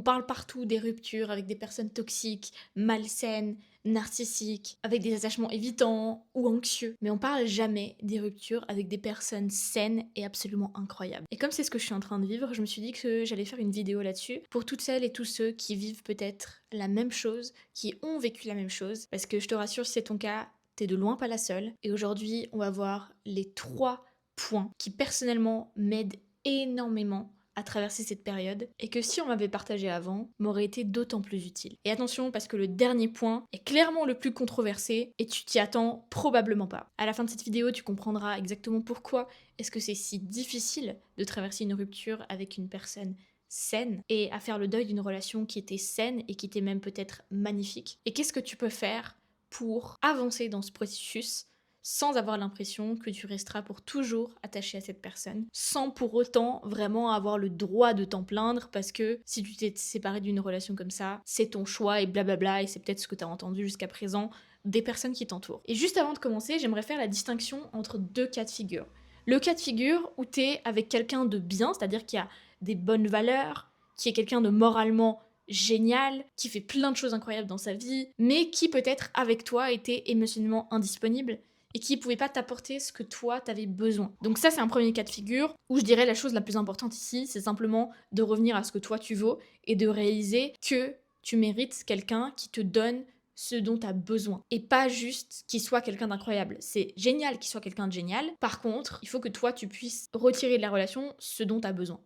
On parle partout des ruptures avec des personnes toxiques, malsaines, narcissiques, avec des attachements évitants ou anxieux. Mais on parle jamais des ruptures avec des personnes saines et absolument incroyables. Et comme c'est ce que je suis en train de vivre, je me suis dit que j'allais faire une vidéo là-dessus pour toutes celles et tous ceux qui vivent peut-être la même chose, qui ont vécu la même chose. Parce que je te rassure, si c'est ton cas, t'es de loin pas la seule. Et aujourd'hui, on va voir les 3 points qui personnellement m'aident énormément à traverser cette période et que si on m'avait partagé avant, m'aurait été d'autant plus utile. Et attention parce que le dernier point est clairement le plus controversé et tu t'y attends probablement pas. À la fin de cette vidéo, tu comprendras exactement pourquoi est-ce que c'est si difficile de traverser une rupture avec une personne saine et à faire le deuil d'une relation qui était saine et qui était même peut-être magnifique. Et qu'est-ce que tu peux faire pour avancer dans ce processus sans avoir l'impression que tu resteras pour toujours attaché à cette personne, sans pour autant vraiment avoir le droit de t'en plaindre, parce que si tu t'es séparé d'une relation comme ça, c'est ton choix et blablabla, et c'est peut-être ce que tu as entendu jusqu'à présent des personnes qui t'entourent. Et juste avant de commencer, j'aimerais faire la distinction entre 2 cas de figure. Le cas de figure où t'es avec quelqu'un de bien, c'est-à-dire qui a des bonnes valeurs, qui est quelqu'un de moralement génial, qui fait plein de choses incroyables dans sa vie, mais qui peut-être avec toi était émotionnellement indisponible et qui pouvait pas t'apporter ce que toi t'avais besoin. Donc ça c'est un premier cas de figure où je dirais la chose la plus importante ici, c'est simplement de revenir à ce que toi tu vaux et de réaliser que tu mérites quelqu'un qui te donne ce dont tu as besoin. Et pas juste qu'il soit quelqu'un d'incroyable. C'est génial qu'il soit quelqu'un de génial. Par contre, il faut que toi tu puisses retirer de la relation ce dont tu as besoin.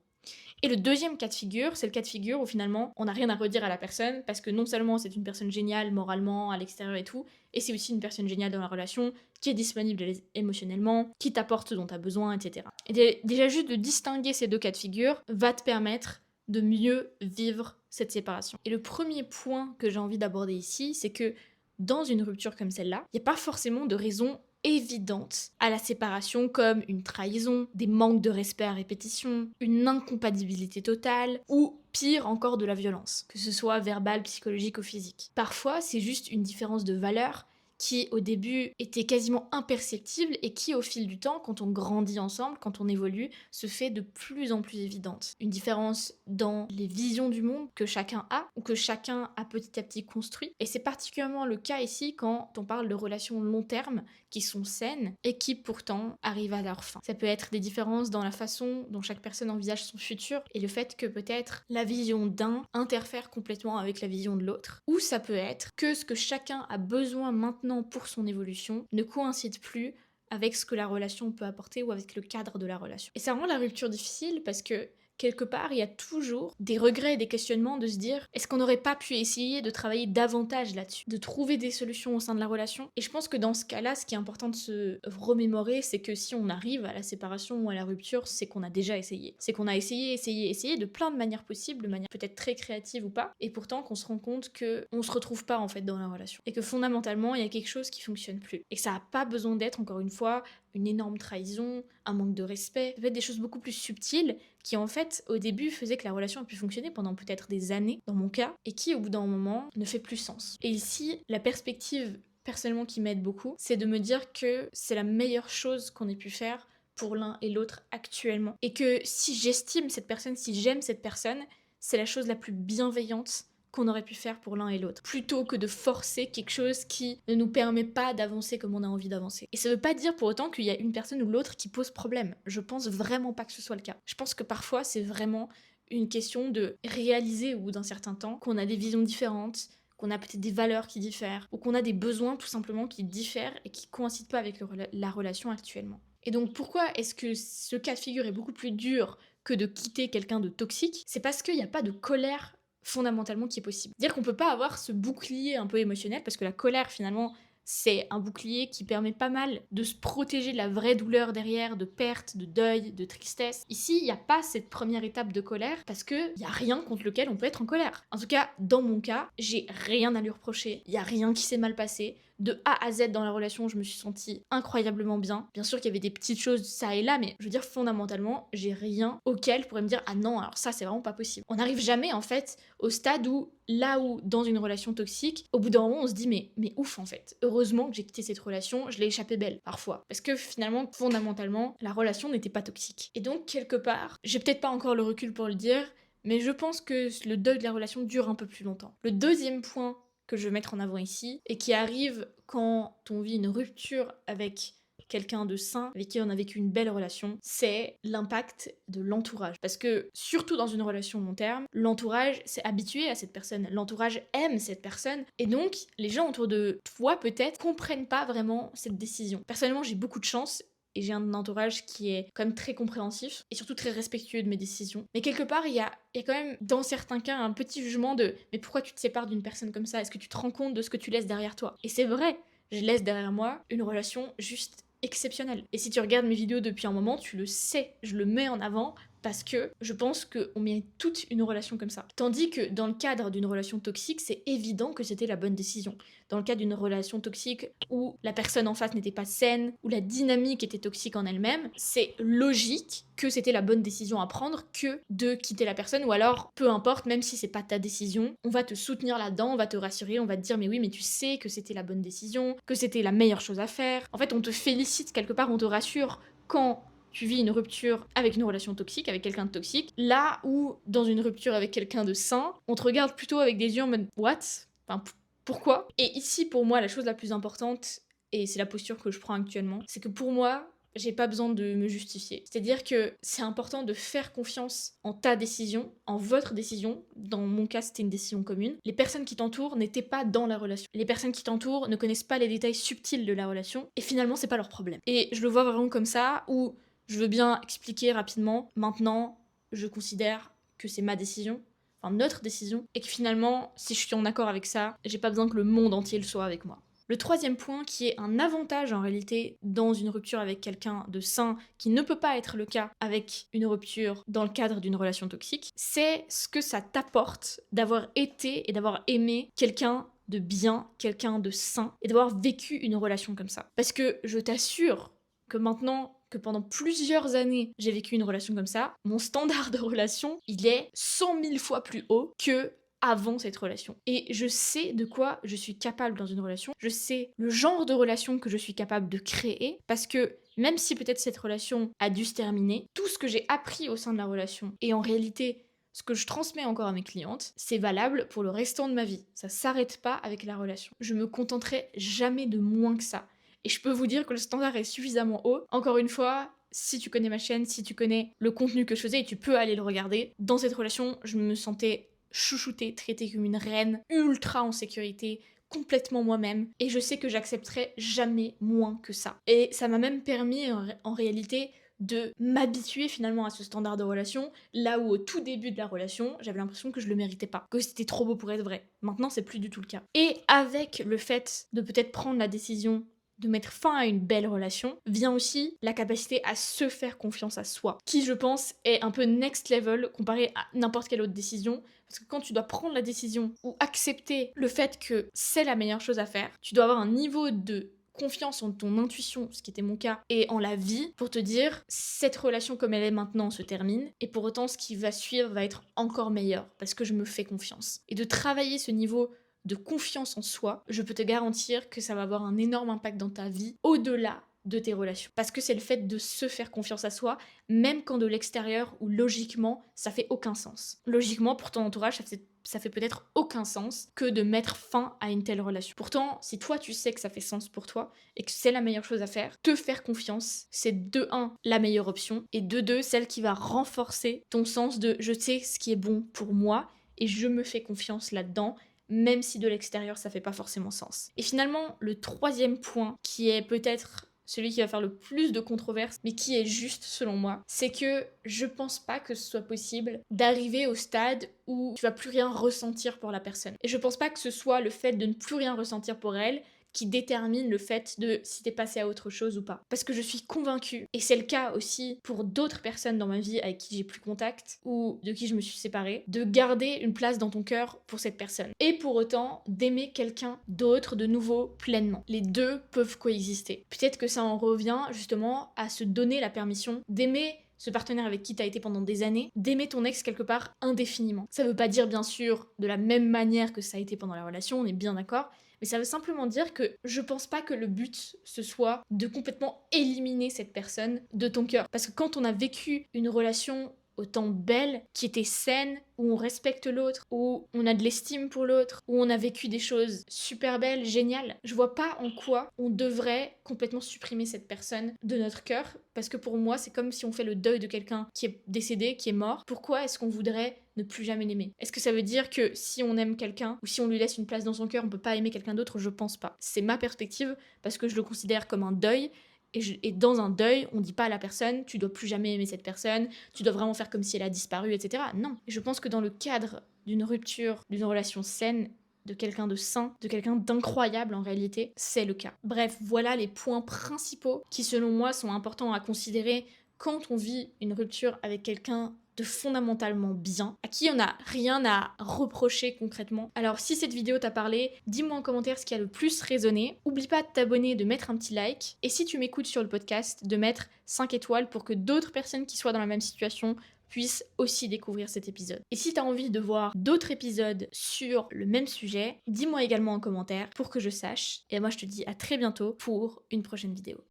Et le deuxième cas de figure, c'est le cas de figure où finalement on n'a rien à redire à la personne parce que non seulement c'est une personne géniale moralement, à l'extérieur et tout, et c'est aussi une personne géniale dans la relation qui est disponible émotionnellement, qui t'apporte ce dont tu as besoin, etc. Et déjà juste de distinguer ces 2 cas de figure va te permettre de mieux vivre cette séparation. Et le premier point que j'ai envie d'aborder ici, c'est que dans une rupture comme celle-là, il n'y a pas forcément de raison évidente à la séparation comme une trahison, des manques de respect à répétition, une incompatibilité totale ou pire encore de la violence, que ce soit verbale, psychologique ou physique. Parfois, c'est juste une différence de valeur qui au début était quasiment imperceptible et qui au fil du temps, quand on grandit ensemble, quand on évolue, se fait de plus en plus évidente. Une différence dans les visions du monde que chacun a ou que chacun a petit à petit construit. Et c'est particulièrement le cas ici quand on parle de relations long terme qui sont saines et qui pourtant arrivent à leur fin. Ça peut être des différences dans la façon dont chaque personne envisage son futur et le fait que peut-être la vision d'un interfère complètement avec la vision de l'autre. Ou ça peut être que ce que chacun a besoin maintenant pour son évolution ne coïncide plus avec ce que la relation peut apporter ou avec le cadre de la relation. Et ça rend la rupture difficile parce que quelque part, il y a toujours des regrets et des questionnements de se dire est-ce qu'on n'aurait pas pu essayer de travailler davantage là-dessus, de trouver des solutions au sein de la relation. Et je pense que dans ce cas-là, ce qui est important de se remémorer, c'est que si on arrive à la séparation ou à la rupture, c'est qu'on a déjà essayé. C'est qu'on a essayé de plein de manières possibles, de manière peut-être très créative ou pas, et pourtant qu'on se rend compte qu'on se retrouve pas en fait dans la relation. Et que fondamentalement, il y a quelque chose qui fonctionne plus. Et que ça n'a pas besoin d'être, encore une fois, une énorme trahison, un manque de respect. Ça peut être des choses beaucoup plus subtiles qui en fait au début faisaient que la relation a pu fonctionner pendant peut-être des années dans mon cas et qui au bout d'un moment ne fait plus sens. Et ici la perspective personnellement qui m'aide beaucoup, c'est de me dire que c'est la meilleure chose qu'on ait pu faire pour l'un et l'autre actuellement et que si j'estime cette personne, si j'aime cette personne, c'est la chose la plus bienveillante qu'on aurait pu faire pour l'un et l'autre, plutôt que de forcer quelque chose qui ne nous permet pas d'avancer comme on a envie d'avancer. Et ça veut pas dire pour autant qu'il y a une personne ou l'autre qui pose problème. Je pense vraiment pas que ce soit le cas. Je pense que parfois c'est vraiment une question de réaliser au bout d'un certain temps qu'on a des visions différentes, qu'on a peut-être des valeurs qui diffèrent, ou qu'on a des besoins tout simplement qui diffèrent et qui coïncident pas avec la relation actuellement. Et donc pourquoi est-ce que ce cas de figure est beaucoup plus dur que de quitter quelqu'un de toxique? C'est parce qu'il n'y a pas de colère fondamentalement qui est possible. Dire qu'on peut pas avoir ce bouclier un peu émotionnel, parce que la colère finalement c'est un bouclier qui permet pas mal de se protéger de la vraie douleur derrière, de perte, de deuil, de tristesse. Ici, il n'y a pas cette première étape de colère parce qu'il n'y a rien contre lequel on peut être en colère. En tout cas, dans mon cas, j'ai rien à lui reprocher, il n'y a rien qui s'est mal passé. De A à Z dans la relation, je me suis sentie incroyablement bien. Bien sûr qu'il y avait des petites choses ça et là, mais je veux dire fondamentalement, j'ai rien auquel je pourrais me dire ah non, alors ça c'est vraiment pas possible. On n'arrive jamais en fait au stade où là où dans une relation toxique, au bout d'un moment on se dit mais ouf en fait. Heureusement que j'ai quitté cette relation, je l'ai échappé belle parfois. Parce que finalement, fondamentalement, la relation n'était pas toxique. Et donc quelque part, j'ai peut-être pas encore le recul pour le dire, mais je pense que le deuil de la relation dure un peu plus longtemps. Le deuxième point que je veux mettre en avant ici, et qui arrive quand on vit une rupture avec quelqu'un de sain, avec qui on a vécu une belle relation, c'est l'impact de l'entourage. Parce que, surtout dans une relation long terme, l'entourage s'est habitué à cette personne, l'entourage aime cette personne, et donc les gens autour de toi, peut-être, comprennent pas vraiment cette décision. Personnellement, j'ai beaucoup de chance, et j'ai un entourage qui est quand même très compréhensif et surtout très respectueux de mes décisions. Mais quelque part, il y a quand même, dans certains cas, un petit jugement de mais pourquoi tu te sépares d'une personne comme ça? Est-ce que tu te rends compte de ce que tu laisses derrière toi? Et c'est vrai, je laisse derrière moi une relation juste exceptionnelle. Et si tu regardes mes vidéos depuis un moment, tu le sais, je le mets en avant parce que je pense qu'on mérite toute une relation comme ça. Tandis que dans le cadre d'une relation toxique, c'est évident que c'était la bonne décision. Dans le cadre d'une relation toxique où la personne en face n'était pas saine, où la dynamique était toxique en elle-même, c'est logique que c'était la bonne décision à prendre que de quitter la personne, ou alors, peu importe, même si c'est pas ta décision, on va te soutenir là-dedans, on va te rassurer, on va te dire mais oui, mais tu sais que c'était la bonne décision, que c'était la meilleure chose à faire. En fait, on te félicite quelque part, on te rassure quand tu vis une rupture avec une relation toxique, avec quelqu'un de toxique, là où, dans une rupture avec quelqu'un de sain, on te regarde plutôt avec des yeux en mode « what ?» Enfin, pourquoi? Et ici, pour moi, la chose la plus importante, et c'est la posture que je prends actuellement, c'est que pour moi, j'ai pas besoin de me justifier. C'est-à-dire que c'est important de faire confiance en ta décision, en votre décision. Dans mon cas, c'était une décision commune. Les personnes qui t'entourent n'étaient pas dans la relation. Les personnes qui t'entourent ne connaissent pas les détails subtils de la relation, et finalement, c'est pas leur problème. Et je le vois vraiment comme ça, où je veux bien expliquer rapidement. Maintenant, je considère que c'est ma décision, enfin notre décision, et que finalement, si je suis en accord avec ça, j'ai pas besoin que le monde entier le soit avec moi. Le troisième point, qui est un avantage en réalité dans une rupture avec quelqu'un de sain, qui ne peut pas être le cas avec une rupture dans le cadre d'une relation toxique, c'est ce que ça t'apporte d'avoir été et d'avoir aimé quelqu'un de bien, quelqu'un de sain, et d'avoir vécu une relation comme ça. Parce que je t'assure que maintenant que pendant plusieurs années j'ai vécu une relation comme ça, mon standard de relation, il est 100 000 fois plus haut que avant cette relation. Et je sais de quoi je suis capable dans une relation, je sais le genre de relation que je suis capable de créer, parce que même si peut-être cette relation a dû se terminer, tout ce que j'ai appris au sein de la relation, et en réalité ce que je transmets encore à mes clientes, c'est valable pour le restant de ma vie. Ça s'arrête pas avec la relation. Je me contenterai jamais de moins que ça. Et je peux vous dire que le standard est suffisamment haut. Encore une fois, si tu connais ma chaîne, si tu connais le contenu que je faisais, et tu peux aller le regarder, dans cette relation, je me sentais chouchoutée, traitée comme une reine, ultra en sécurité, complètement moi-même, et je sais que j'accepterai jamais moins que ça. Et ça m'a même permis en réalité de m'habituer finalement à ce standard de relation, là où au tout début de la relation, j'avais l'impression que je le méritais pas, que c'était trop beau pour être vrai. Maintenant, c'est plus du tout le cas. Et avec le fait de peut-être prendre la décision de mettre fin à une belle relation, vient aussi la capacité à se faire confiance à soi, qui je pense est un peu next level comparé à n'importe quelle autre décision, parce que quand tu dois prendre la décision ou accepter le fait que c'est la meilleure chose à faire, tu dois avoir un niveau de confiance en ton intuition, ce qui était mon cas, et en la vie, pour te dire cette relation comme elle est maintenant se termine, et pour autant ce qui va suivre va être encore meilleur, parce que je me fais confiance. Et de travailler ce niveau de confiance en soi, je peux te garantir que ça va avoir un énorme impact dans ta vie, au-delà de tes relations. Parce que c'est le fait de se faire confiance à soi, même quand de l'extérieur ou logiquement, ça fait aucun sens. Logiquement, pour ton entourage, ça fait peut-être aucun sens que de mettre fin à une telle relation. Pourtant, si toi tu sais que ça fait sens pour toi et que c'est la meilleure chose à faire, te faire confiance, c'est de 1 la meilleure option, et de 2 celle qui va renforcer ton sens de je sais ce qui est bon pour moi et je me fais confiance là-dedans, même si de l'extérieur ça fait pas forcément sens. Et finalement, le troisième point, qui est peut-être celui qui va faire le plus de controverses, mais qui est juste selon moi, c'est que je pense pas que ce soit possible d'arriver au stade où tu vas plus rien ressentir pour la personne. Et je pense pas que ce soit le fait de ne plus rien ressentir pour elle qui détermine le fait de si t'es passé à autre chose ou pas. Parce que je suis convaincue, et c'est le cas aussi pour d'autres personnes dans ma vie avec qui j'ai plus contact ou de qui je me suis séparée, de garder une place dans ton cœur pour cette personne. Et pour autant, d'aimer quelqu'un d'autre, de nouveau, pleinement. Les deux peuvent coexister. Peut-être que ça en revient justement à se donner la permission d'aimer ce partenaire avec qui t'as été pendant des années, d'aimer ton ex quelque part indéfiniment. Ça veut pas dire bien sûr de la même manière que ça a été pendant la relation, on est bien d'accord, mais ça veut simplement dire que je pense pas que le but ce soit de complètement éliminer cette personne de ton cœur. Parce que quand on a vécu une relation autant belle, qui était saine, où on respecte l'autre, où on a de l'estime pour l'autre, où on a vécu des choses super belles, géniales. Je vois pas en quoi on devrait complètement supprimer cette personne de notre cœur, parce que pour moi, c'est comme si on fait le deuil de quelqu'un qui est décédé, qui est mort. Pourquoi est-ce qu'on voudrait ne plus jamais l'aimer? Est-ce que ça veut dire que si on aime quelqu'un, ou si on lui laisse une place dans son cœur, on peut pas aimer quelqu'un d'autre? Je pense pas. C'est ma perspective, parce que je le considère comme un deuil, et dans un deuil, on dit pas à la personne, tu dois plus jamais aimer cette personne, tu dois vraiment faire comme si elle a disparu, etc. Non. Et je pense que dans le cadre d'une rupture, d'une relation saine, de quelqu'un de sain, de quelqu'un d'incroyable en réalité, c'est le cas. Bref, voilà les points principaux qui selon moi sont importants à considérer quand on vit une rupture avec quelqu'un de fondamentalement bien, à qui on n'a rien à reprocher concrètement. Alors si cette vidéo t'a parlé, dis-moi en commentaire ce qui a le plus résonné. Oublie pas de t'abonner, de mettre un petit like. Et si tu m'écoutes sur le podcast, de mettre 5 étoiles pour que d'autres personnes qui soient dans la même situation puissent aussi découvrir cet épisode. Et si t'as envie de voir d'autres épisodes sur le même sujet, dis-moi également en commentaire pour que je sache. Et moi je te dis à très bientôt pour une prochaine vidéo.